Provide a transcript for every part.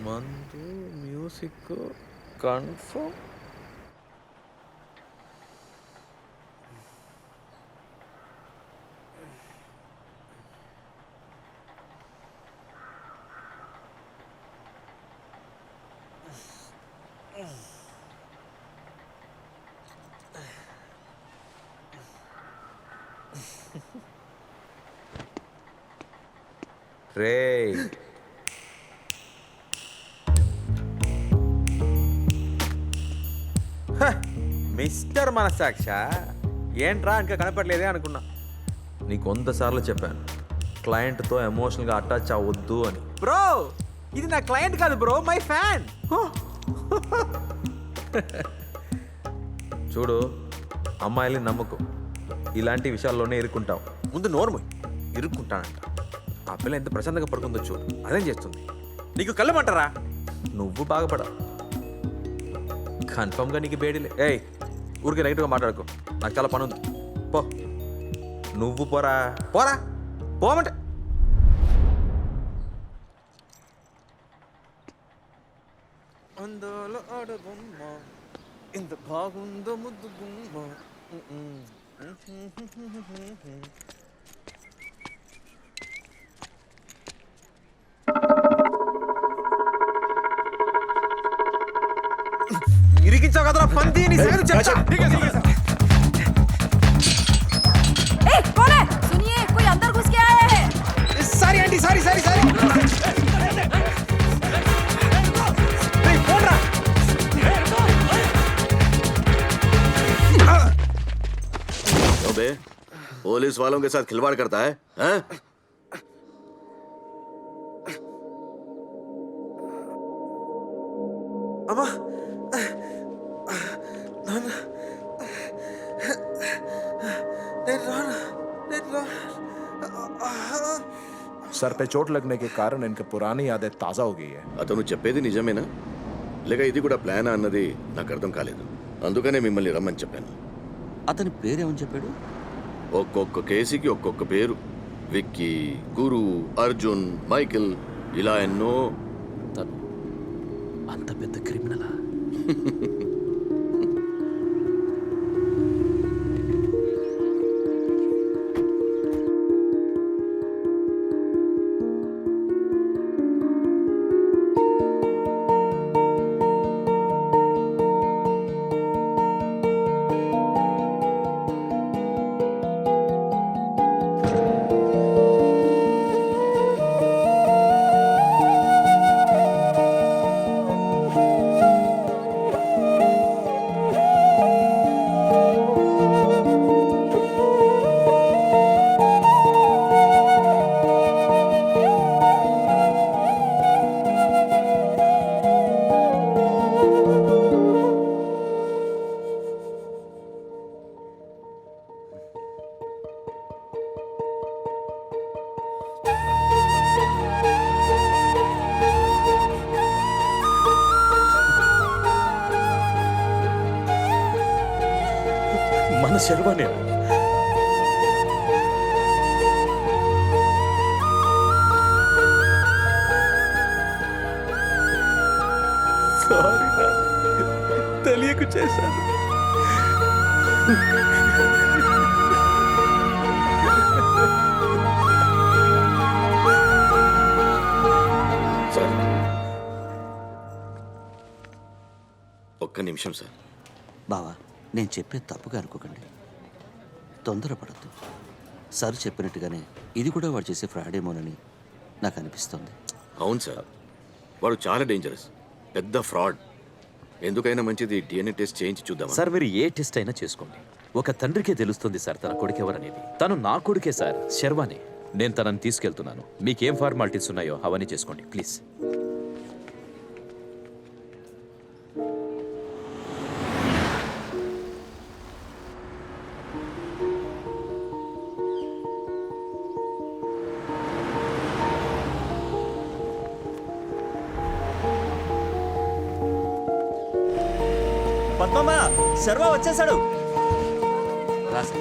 మందు music confirm. రే mister మనసాక్ష ఏంట్రా ఇంకా కనపడలేదే అనుకున్నా. నీకు 100 సార్లు చెప్పాను క్లయింట్తో ఎమోషనల్గా అటాచ్ అవ్వద్దు అని. బ్రో ఇది నా క్లయింట్ కాదు బ్రో, మై ఫ్యాన్. చూడు అమ్మాయిల్ని నమ్మకు, ఇలాంటి విషయాల్లోనే ఇరుక్కుంటావు. ముందు నోర్మోయ్, ఇరుక్కుంటానంట. ఆ పిల్ల ఎంత ప్రశాంతంగా పడుకుందో చూడు, అదేం చేస్తుంది. నీకు కళ్ళమంటారా? నువ్వు బాగుపడవు కన్ఫర్మ్గా, నీకు బేడీలే. ఏయ్ ఊరికే నెగిటివ్గా మాట్లాడుకో, నాకు చాలా పని ఉంది. పో నువ్వు పోరా పోరా పోమంటే. అందాల ఆడబొమ్మ ఇంత బాగుందో ముద్దు గుమ్మ. ఇరికించావు కదరా పంది, నీ సంగతి చెప్తా. कौन है? सुनिए, कोई अंदर घुस के आया है। Sorry aunty, sorry sorry sorry. अबे पुलिस वालों के साथ खिलवाड़ करता है, हैं? అమ్మా सर पे चोट लगने के कारण इनकी पुरानी यादें ताज़ा हो गई है. అతను చెప్పేది నిజమేనా లేక ఇది కూడా ప్లాన్ అన్నది నాకు అర్థం కాలేదు. అందుకనే మిమ్మల్ని రమ్మని చెప్పాను. అతని పేరేమని చెప్పాడు? ఒక్కొక్క కేసుకి ఒక్కొక్క పేరు. విక్కీ, గురు, అర్జున్, మైకిల్, ఇలా ఎన్నో. తను అంత పెద్ద క్రిమినలా? మన శర్వానే. సారీ తెలియక చేశాను. సార్ ఒక్క నిమిషం సార్. బావా, నేను చెప్పేది తప్పుగా అనుకోకండి. తొందరపడద్దు. సార్ చెప్పినట్టుగానే ఇది కూడా వాడు చేసే ఫ్రాడేమోనని నాకు అనిపిస్తుంది. అవును సార్, వాడు చాలా డేంజరస్, పెద్ద ఫ్రాడ్. ఎందుకైనా మంచిది DNA టెస్ట్ చేయించి చూద్దాం సార్. మీరు ఏ టెస్ట్ అయినా చేసుకోండి, ఒక తండ్రికే తెలుస్తుంది సార్ తన కొడుకెవరనేది. తను నా కొడుకే సార్, శర్వానే. నేను తనని తీసుకెళ్తున్నాను. మీకేం ఫార్మాలిటీస్ ఉన్నాయో అవన్నీ చేసుకోండి ప్లీజ్. పద్మమ్మ, శర్వ వచ్చేసాడు. రాసా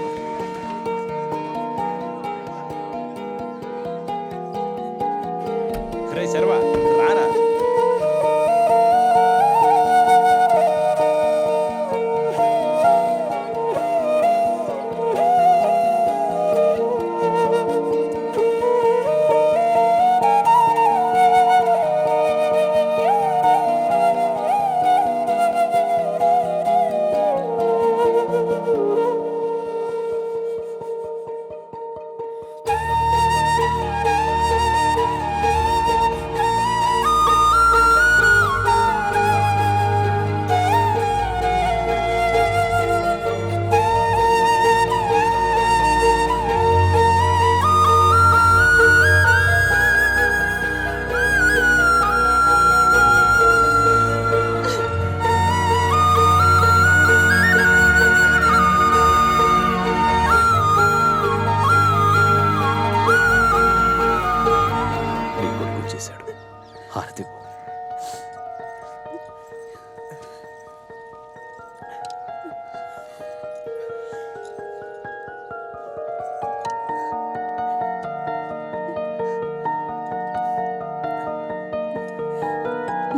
రే శర్వ, రారా. హారతి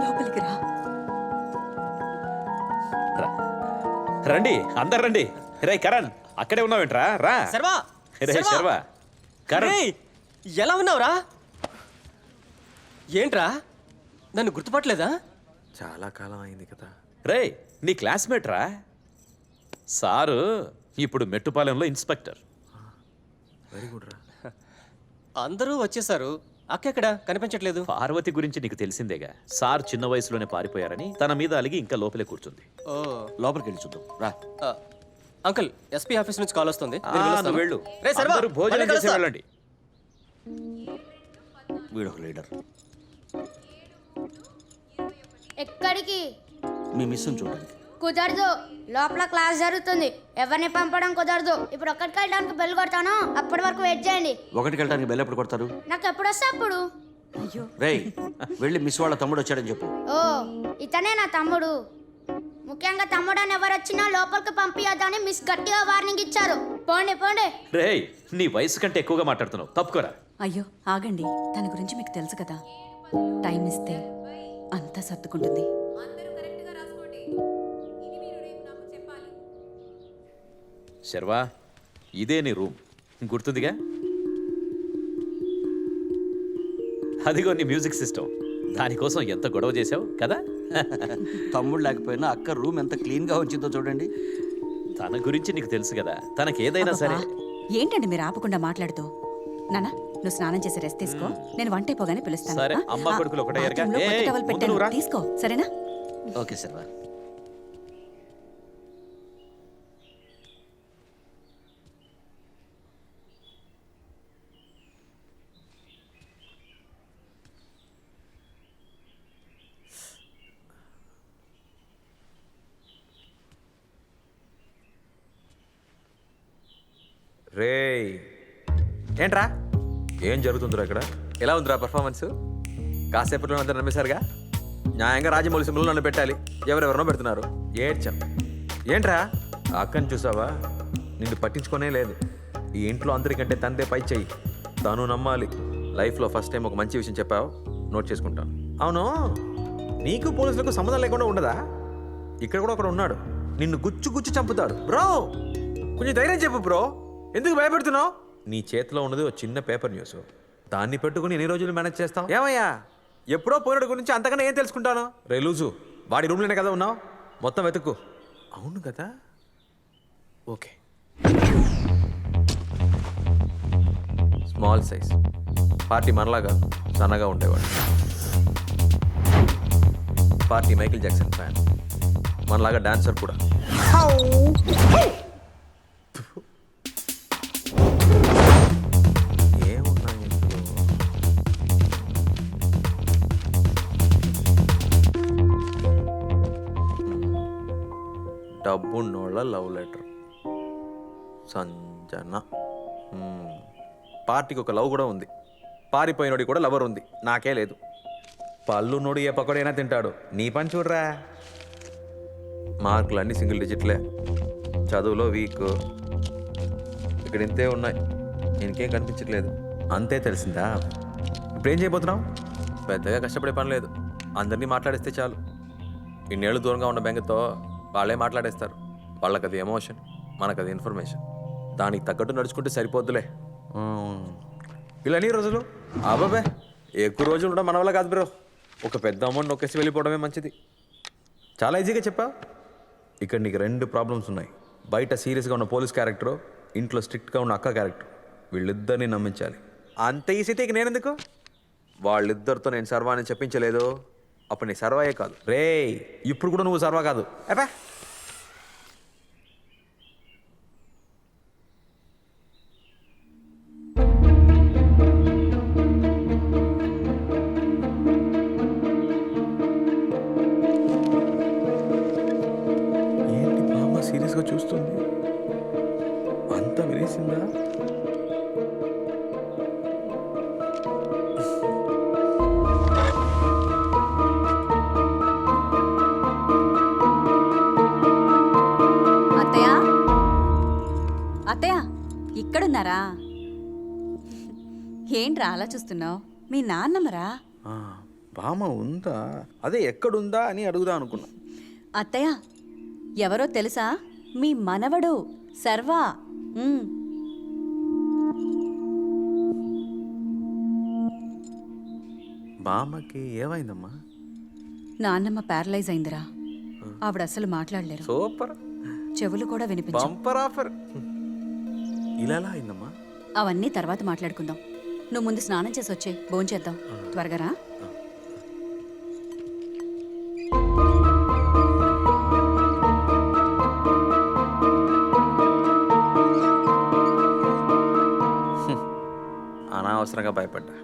లోపలికి రా. రా. రండి అందరు రండి. రే కరణ్ అక్కడే ఉన్నావేంట్రా రా. శర్వా రే శర్వ కరణ్ రేయ్, ఎలా ఉన్నావురా? ఏంట్రా నన్ను గుర్తుపట్టలేదా? చాలా కాలం అయింది కదా. రే నీ క్లాస్మేట్ రా. సారు ఇప్పుడు మెట్టుపాలెంలో ఇన్స్పెక్టర్. వెరీ గుడ్ రా. అందరూ వచ్చేసారు, అక్కెక్కడ కనిపించట్లేదు? పార్వతి గురించి నీకు తెలిసిందేగా. సార్ చిన్న వయసులోనే పారిపోయారని తన మీద అలిగి ఇంకా లోపలే కూర్చుంది. ఓ లోపలికి వెళ్ళి చూద్దాం రా. ఆ, అంకుల్ ఎస్పీ ఆఫీస్ నుంచి కాల్ వస్తుంది. ఆ, నేను వెళ్ళొస్తాను. నువ్వు వెళ్ళు. రే శర్వా, అందరూ భోజనం మళ్ళీ చేసి కలుస్తా. వెళ్ళండి. వీడొక లీడర్. ఎక్కడికి? మీ మిస్సుని చూడండి. కుదరదు, లోపల క్లాస్ జరుగుతుంది, ఎవరిని పంపడం కుదరదు. ఇప్పుడు ఒక్కడికి వెళ్ళడానికి బెల్ కొడతాను, అప్పటి వరకు వెయిట్ చేయండి. ఒకటికి వెళ్ళడానికి బెల్ ఎప్పుడు కొడతారు? నాకు ఎప్పుడు వస్తే అప్పుడు. అయ్యో, రేయ్ వెళ్ళి మిస్ వాళ్ళ తమ్ముడు వచ్చాడని చెప్పు. ఓ ఇతనే నా తమ్ముడు. ముఖ్యంగా తమ్ముడు అని ఎవరు వచ్చినా లోపలికి పంపించొద్దని మిస్ గట్టిగా వార్నింగ్ ఇచ్చారు. పోండి పోండి. రేయ్ నీ వయసు కంటే ఎక్కువగా మాట్లాడుతున్నావు, తప్పుకోరా. అయ్యో ఆగండి. తన గురించి మీకు తెలుసు కదా. టైం ఇస్తే అంతా సర్దుకుంటుంది. శర్వా ఇదే నీ రూమ్ గుర్తుందిగా? అదిగో నీ మ్యూజిక్ సిస్టమ్. దానికోసం ఎంత గొడవ చేసావు కదా. తమ్ముడు లేకపోయినా అక్క రూమ్ ఎంత క్లీన్గా ఉంచిందో చూడండి. తన గురించి నీకు తెలుసు కదా, తనకేదైనా సరే. అబ్బబ్బా, ఏంటండి మీరు ఆపకుండా మాట్లాడుతూ? నానా నువ్వు స్నానం చేసి రెస్ట్ తీసుకో, నేను వంట అయిపోగానే పిలుస్తాను. సరే, ఆ? అమ్మ కొడుకులు ఒకటే ఎరగా. బాత్రూంలో కొత్త ఏయ్, టవల్ ముందు పెట్టాను, నువ్వు రా. తీసుకో సరేనా? ఓకే శర్వా. రేయ్ ఏంట్రా, ఏం జరుగుతుందిరా ఇక్కడ? ఎలా ఉందిరా పర్ఫార్మెన్స్? కాసేపట్లో అందరు నమ్మేశారుగా. న్యాయంగా రాజమౌళి సింబల్ నన్ను పెట్టాలి, ఎవరెవరినో పెడుతున్నారు. ఏడ్చాం. ఏంట్రా ఆ అక్కని చూసావా? నిన్ను పట్టించుకోనే లేదు. ఈ ఇంట్లో అందరికంటే తందే పై చెయ్యి. తను నమ్మాలి. లైఫ్లో ఫస్ట్ టైం ఒక మంచి విషయం చెప్పావు, నోట్ చేసుకుంటాను. అవును, నీకు పోలీసులకు సంబంధం లేకుండా ఉండదా? ఇక్కడ కూడా ఒకడు ఉన్నాడు, నిన్ను గుచ్చు గుచ్చు చంపుతాడు. బ్రో కొంచెం ధైర్యం చెప్పు బ్రో, ఎందుకు భయపెడుతున్నావు? నీ చేతిలో ఉన్నది ఒక చిన్న పేపర్ న్యూస్, దాన్ని పెట్టుకుని ఎన్ని రోజులు మేనేజ్ చేస్తావు? ఏమయ్యా, ఎప్పుడో పోయినడు గురించి అంతకన్నా ఏం తెలుసుకుంటాను? రే లూజు, వాడి రూమ్లోనే కదా ఉన్నావు, మొత్తం వెతుక్కు. అవును కదా, ఓకే. స్మాల్ సైజ్ పార్టీ, మనలాగా సన్నగా ఉండేవాడు. పార్టీ మైకిల్ జాక్సన్ ఫ్యాన్, మనలాగా డాన్సర్ కూడా. ఏమున్నాయి ఇందులో? డబ్బున్నోళ్ళ లవ్ లెటర్, సంజన. పార్టీకి ఒక లవ్ కూడా ఉంది, పారిపోయినోడి కూడా లవర్ ఉంది, నాకే లేదు. పళ్ళు నోడు ఏ పక్కడైనా తింటాడు, నీ పని చూడరా. మార్కులు అన్నీ సింగిల్ డిజిట్లే, చదువులో వీక్. ఇక్కడ ఇంతే ఉన్నాయి, ఇంకేం కనిపించట్లేదు. అంతే తెలిసిందా? ఇప్పుడు ఏం చేయబోతున్నావు? పెద్దగా కష్టపడే పని లేదు, అందరినీ మాట్లాడిస్తే చాలు. ఇన్నేళ్ళు దూరంగా ఉన్న బెంగతో వాళ్ళే మాట్లాడేస్తారు. వాళ్ళకి అది ఎమోషన్, మనకు అది ఇన్ఫర్మేషన్. దానికి తగ్గట్టు నడుచుకుంటే సరిపోద్దులే. ఇలా ఎన్ని రోజులు? అబ్బాబే, ఎక్కువ రోజులు ఉండడం మన వల్ల కాదు బ్రో. ఒక పెద్ద అమౌంట్ నొక్కేసి వెళ్ళిపోవడమే మంచిది. చాలా ఈజీగా చెప్పావు. ఇక్కడ నీకు 2 ప్రాబ్లమ్స్ ఉన్నాయి. బయట సీరియస్గా ఉన్న పోలీస్ క్యారెక్టరు, ఇంట్లో స్ట్రిక్ట్గా ఉన్న అక్క క్యారెక్టర్. వీళ్ళిద్దరిని నమ్మించాలి. అంత ఈజీ అయితే ఇక నేనెందుకు? వాళ్ళిద్దరితో నేను సర్వా అని చెప్పించలేదు, అప్పుడు నీ సర్వాయే కాదు. రే ఇప్పుడు కూడా నువ్వు సర్వా కాదు. అబ్బా, ఏంటి బామ్మ సీరియస్గా చూస్తుంది? అంత వినేసిందా? ఏంట్రా అలా చూస్తున్నావు? మీ నాన్నమ్మరా. ఆ, బామ ఉందా? అదే ఎక్కడుందా అని అడుగుదా అనుకున్నా. అత్తయ్య ఎవరో తెలుసా? మీ మనవడు సర్వా. బామ్మకి ఏమైందమ్మా? నాన్నమ్మ ప్యారలైజ్ అయిందిరా. ఆవిడ అసలు మాట్లాడలేరు. సూపర్, చెవులు కూడా వినిపించవు. Bumper offer. ఇలా ఎలా అయిందమ్మా? అవన్నీ తర్వాత మాట్లాడుకుందాం. నువ్వు ముందు స్నానం చేసి వచ్చే భోంచేద్దాం. త్వరగా రా. అనవసరంగా భయపడ్డా.